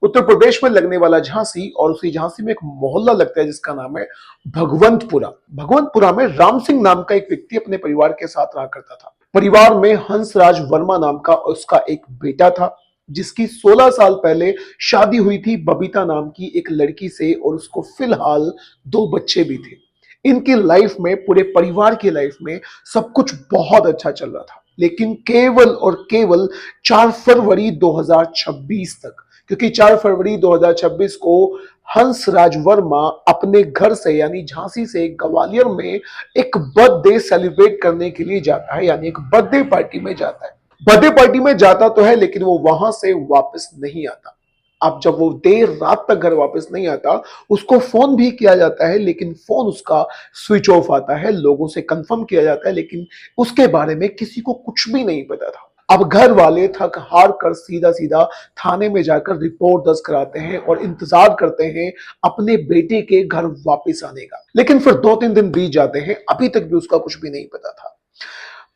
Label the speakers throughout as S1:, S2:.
S1: उत्तर प्रदेश में लगने वाला झांसी, और उसी झांसी में एक मोहल्ला लगता है जिसका नाम है भगवंतपुरा। भगवंतपुरा में राम सिंह नाम का एक व्यक्ति अपने परिवार के साथ रहा करता था। परिवार में हंसराज वर्मा नाम का उसका एक बेटा था, जिसकी 16 साल पहले शादी हुई थी बबीता नाम की एक लड़की से, और उसको फिलहाल 2 बच्चे भी थे। इनकी लाइफ में, पूरे परिवार की लाइफ में सब कुछ बहुत अच्छा चल रहा था, लेकिन केवल और केवल 4 फरवरी 2026 तक, क्योंकि 4 फरवरी 2026 को हंसराज वर्मा अपने घर से यानी झांसी से ग्वालियर में एक बर्थडे सेलिब्रेट करने के लिए जाता है, यानी एक बर्थडे पार्टी में जाता है। बर्थडे पार्टी में जाता तो है, लेकिन वो वहां से वापस नहीं आता। अब जब वो देर रात तक घर वापस नहीं आता, उसको फोन भी किया जाता है, लेकिन फोन उसका स्विच ऑफ आता है। लोगों से कंफर्म किया जाता है, लेकिन उसके बारे में किसी को कुछ भी नहीं पता था। अब घर वाले थक हार कर सीधा सीधा थाने में जाकर रिपोर्ट दर्ज कराते हैं और इंतजार करते हैं अपने बेटे के घर वापस आने का। लेकिन फिर 2-3 दिन बीत जाते हैं, अभी तक भी उसका कुछ भी नहीं पता था।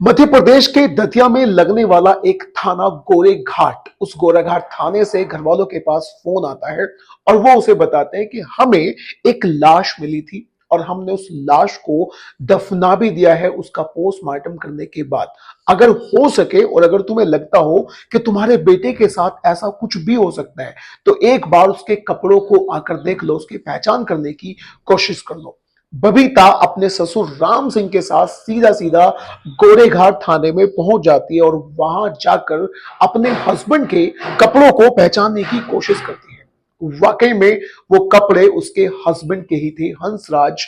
S1: मध्य प्रदेश के दतिया में लगने वाला एक थाना गोरेघाट, उस गोरेघाट थाने से घर वालों के पास फोन आता है और वो उसे बताते हैं कि हमें एक लाश मिली थी और हमने उस लाश को दफना भी दिया है उसका पोस्टमार्टम करने के बाद। अगर हो सके और अगर तुम्हें लगता हो कि तुम्हारे बेटे के साथ ऐसा कुछ भी हो सकता है, तो एक बार उसके कपड़ों को आकर देख लो, उसकी पहचान करने की कोशिश कर लो। बबीता अपने ससुर राम सिंह के साथ सीधा सीधा गोरेघाट थाने में पहुंच जाती है और वहां जाकर अपने हस्बैंड के कपड़ों को पहचानने की कोशिश करती है। वाकई में वो कपड़े उसके हस्बैंड के ही थे, हंसराज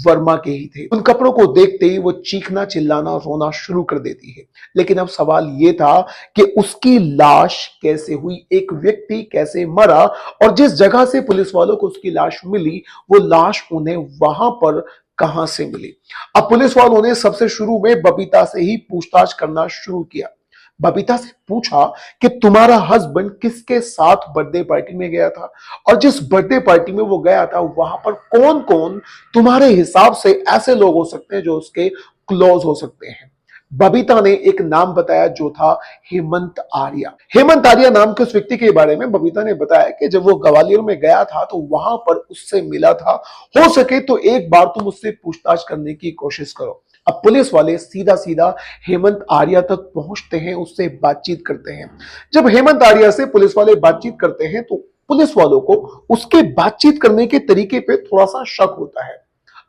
S1: वर्मा के ही थे। उन कपड़ों को देखते ही वो चीखना चिल्लाना रोना शुरू कर देती है। लेकिन अब सवाल ये था कि उसकी लाश कैसे हुई, एक व्यक्ति कैसे मरा, और जिस जगह से पुलिस वालों को उसकी लाश मिली, वो लाश उन्हें वहां पर कहां से मिली। अब पुलिस वालों ने सबसे शुरू में बबीता से ही पूछताछ करना शुरू किया। बबीता से पूछा कि तुम्हारा हस्बैंड किसके साथ बर्थडे पार्टी में गया था, और जिस बर्थडे पार्टी में वो गया था वहां पर कौन कौन तुम्हारे हिसाब से ऐसे लोग हो सकते हैं जो उसके क्लोज हो सकते हैं। बबीता ने एक नाम बताया जो था हेमंत आर्या। हेमंत आर्या नाम के उस व्यक्ति के बारे में बबीता ने बताया कि जब वो ग्वालियर में गया था तो वहां पर उससे मिला था, हो सके तो एक बार तुम उससे पूछताछ करने की कोशिश करो। अब पुलिस वाले सीधा सीधा हेमंत आर्या तक पहुंचते हैं, उससे बातचीत करते हैं। जब हेमंत आर्या से पुलिस वाले बातचीत करते हैं तो पुलिस वालों को उसके बातचीत करने के तरीके पे थोड़ा सा शक होता है।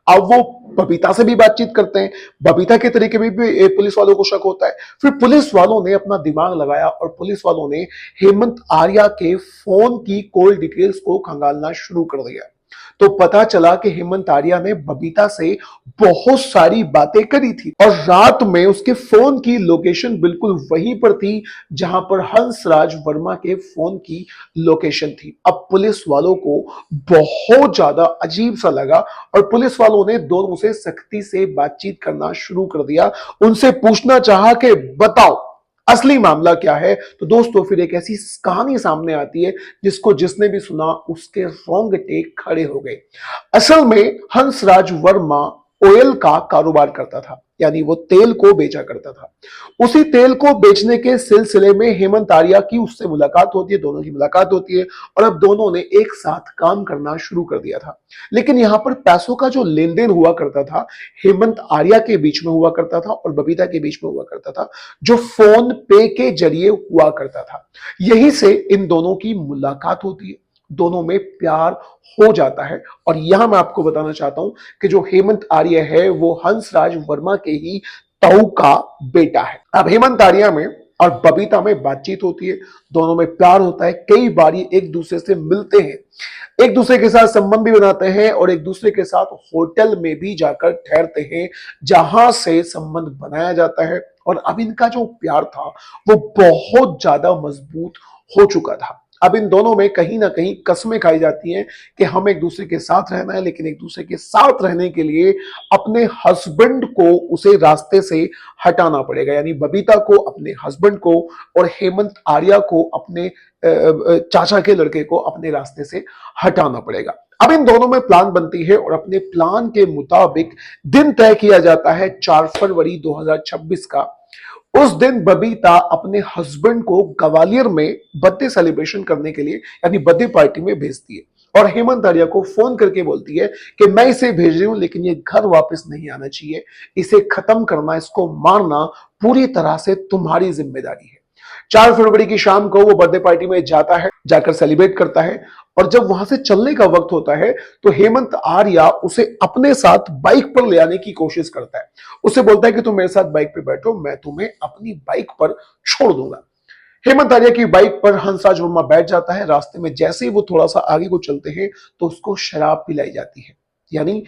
S1: अब वो बबीता से भी बातचीत करते हैं, बबीता के तरीके में भी पुलिस वालों को शक होता है। फिर पुलिस वालों ने अपना दिमाग लगाया और पुलिस वालों ने हेमंत आर्या के फोन की कॉल डिटेल्स को खंगालना शुरू कर दिया। तो पता चला कि हेमंत आर्या ने बबीता से बहुत सारी बातें करी थी और रात में उसके फोन की लोकेशन बिल्कुल वहीं पर थी जहां पर हंसराज वर्मा के फोन की लोकेशन थी। अब पुलिस वालों को बहुत ज्यादा अजीब सा लगा और पुलिस वालों ने दोनों से सख्ती से बातचीत करना शुरू कर दिया। उनसे पूछना चाहा कि बताओ असली मामला क्या है। तो दोस्तों फिर एक ऐसी कहानी सामने आती है जिसको जिसने भी सुना उसके रोंगटे खड़े हो गए। असल में हंसराज वर्मा ऑयल का कारोबार करता था, यानी वो तेल को बेचा करता था। उसी तेल को बेचने के सिलसिले में हेमंत आर्या की उससे मुलाकात होती है, दोनों की मुलाकात होती है और अब दोनों ने एक साथ काम करना शुरू कर दिया था। लेकिन यहां पर पैसों का जो लेन देन हुआ करता था हेमंत आर्या के बीच में हुआ करता था और बबीता के बीच में हुआ करता था, जो फोन पे के जरिए हुआ करता था। यहीं से इन दोनों की मुलाकात होती है, दोनों में प्यार हो जाता है। और यहां मैं आपको बताना चाहता हूं कि जो हेमंत आर्य है वो हंसराज वर्मा के ही ताऊ का बेटा है। अब हेमंत आर्या में और बबीता में बातचीत होती है, दोनों में प्यार होता है, कई बार ये एक दूसरे से मिलते हैं, एक दूसरे के साथ संबंध भी बनाते हैं और एक दूसरे के साथ होटल में भी जाकर ठहरते हैं जहां से संबंध बनाया जाता है। और अब इनका जो प्यार था वो बहुत ज्यादा मजबूत हो चुका था। अब इन दोनों में कहीं ना कहीं कस्में खाई जाती हैं कि हम एक दूसरे के साथ रहना है, लेकिन एक दूसरे के साथ रहने के लिए अपने हस्बैंड को उसे रास्ते से हटाना पड़ेगा, यानी बबीता को अपने हस्बैंड को और हेमंत आर्या को अपने चाचा के लड़के को अपने रास्ते से हटाना पड़ेगा। अब इन दोनों में प्लान बनती है और अपने प्लान के मुताबिक दिन तय किया जाता है 4 फरवरी 2026 का। उस दिन बबीता अपने हस्बैंड को ग्वालियर में बर्थडे सेलिब्रेशन करने के लिए यानी बर्थडे पार्टी में भेजती है और हेमंत आर्या को फोन करके बोलती है कि मैं इसे भेज रही हूं लेकिन ये घर वापस नहीं आना चाहिए, इसे खत्म करना, इसको मारना पूरी तरह से तुम्हारी जिम्मेदारी है। 4 फरवरी की शाम को वो बर्थडे पार्टी में जाता है, जाकर सेलिब्रेट करता है और जब वहां से चलने का वक्त होता है तो हेमंत आर्या उसे अपने साथ बाइक पर ले आने की कोशिश करता है। उसे बोलता है कि तुम मेरे साथ बाइक पे बैठो, मैं तुम्हें अपनी बाइक पर छोड़ दूंगा। हेमंत आर्या की बाइक पर हंसराज वर्मा बैठ जाता है। रास्ते में जैसे ही वो थोड़ा सा आगे को चलते हैं तो उसको शराब पिलाई जाती है। यानी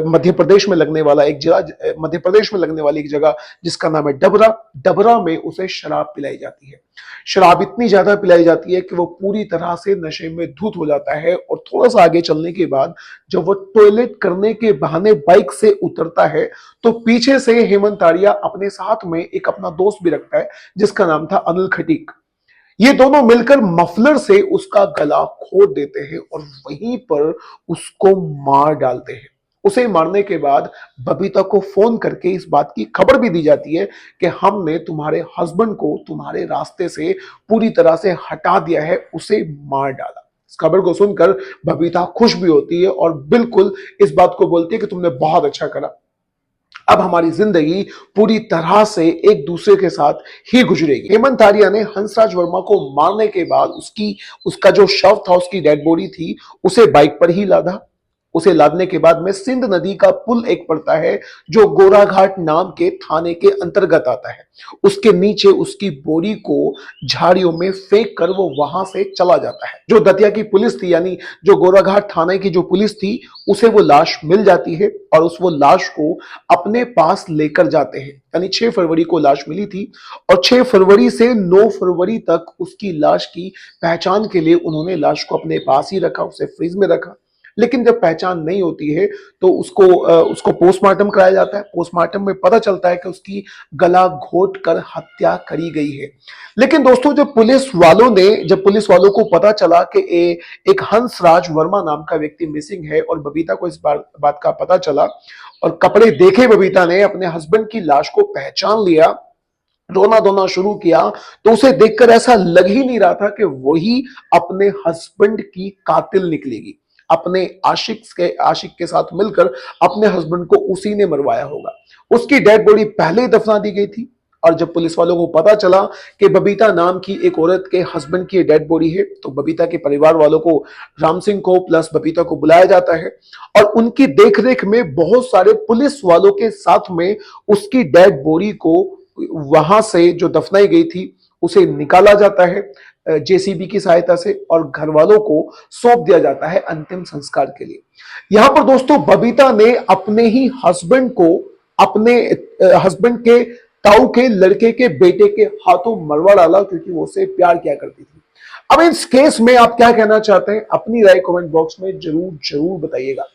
S1: मध्य प्रदेश में लगने वाला एक जगह, मध्य प्रदेश में लगने वाली एक जगह जिसका नाम है डबरा, डबरा में उसे शराब पिलाई जाती है। शराब इतनी ज्यादा पिलाई जाती है कि वो पूरी तरह से नशे में धुत हो जाता है और थोड़ा सा आगे चलने के बाद जब वो टॉयलेट करने के बहाने बाइक से उतरता है तो पीछे से हेमंत आर्या अपने साथ में एक अपना दोस्त भी रखता है जिसका नाम था अनिल खटीक। ये दोनों मिलकर मफलर से उसका गला खोद देते हैं और वहीं पर उसको मार डालते हैं। उसे मारने के बाद बबीता को फोन करके इस बात की खबर भी दी जाती है कि हमने तुम्हारे हस्बैंड को तुम्हारे रास्ते से पूरी तरह से हटा दिया है, उसे मार डाला। इस खबर को सुनकर बबीता खुश भी होती है और बिल्कुल इस बात को बोलती है कि तुमने बहुत अच्छा करा, अब हमारी जिंदगी पूरी तरह से एक दूसरे के साथ ही गुजरेगी। हेमंत आर्या ने हंसराज वर्मा को मारने के बाद उसका जो शव था, उसकी डेड बॉडी थी, उसे बाइक पर ही लादा। उसे लादने के बाद में सिंध नदी का पुल एक पड़ता है जो गोराघाट नाम के थाने के अंतर्गत आता है। उसके नीचे उसकी बॉडी को झाड़ियों में फेंक कर वो वहां से चला जाता है। जो दतिया की पुलिस थी यानी जो गोराघाट थाने की जो पुलिस थी उसे वो लाश मिल जाती है और वो लाश को अपने पास लेकर जाते हैं। यानी 6 फरवरी को लाश मिली थी और 6 फरवरी से 9 फरवरी तक उसकी लाश की पहचान के लिए उन्होंने लाश को अपने पास ही रखा, उसे फ्रीज में रखा। लेकिन जब पहचान नहीं होती है तो उसको पोस्टमार्टम कराया जाता है। पोस्टमार्टम में पता चलता है कि उसकी गला घोट कर हत्या करी गई है। लेकिन दोस्तों जब पुलिस वालों को पता चला कि एक हंसराज वर्मा नाम का व्यक्ति मिसिंग है और बबीता को इस बात का पता चला और कपड़े देखे बबीता ने अपने हस्बैंड की लाश को पहचान लिया, रोना धोना शुरू किया, तो उसे देखकर ऐसा लग ही नहीं रहा था कि वही अपने हस्बैंड की कातिल निकलेगी। अपने आशिक के साथ मिलकर अपने हस्बैंड को उसी ने मरवाया होगा। उसकी डेड बॉडी पहले ही दफना दी गई थी और जब पुलिस वालों को पता चला कि बबीता नाम की एक औरत के हस्बैंड की डेड बॉडी है तो बबीता के परिवार वालों को, राम सिंह को प्लस बबीता को बुलाया जाता है और उनकी देखरेख में बहुत सारे पुलिस वालों के साथ में उसकी डेड बॉडी को वहां से जो दफनाई गई थी उसे निकाला जाता है जेसीबी की सहायता से और घर वालों को सौंप दिया जाता है अंतिम संस्कार के लिए। यहां पर दोस्तों बबीता ने अपने ही हस्बैंड को अपने हस्बैंड के ताऊ के लड़के के बेटे के हाथों मरवा डाला क्योंकि वो उससे प्यार किया करती थी। अब इस केस में आप क्या कहना चाहते हैं? अपनी राय कमेंट बॉक्स में जरूर जरूर बताइएगा।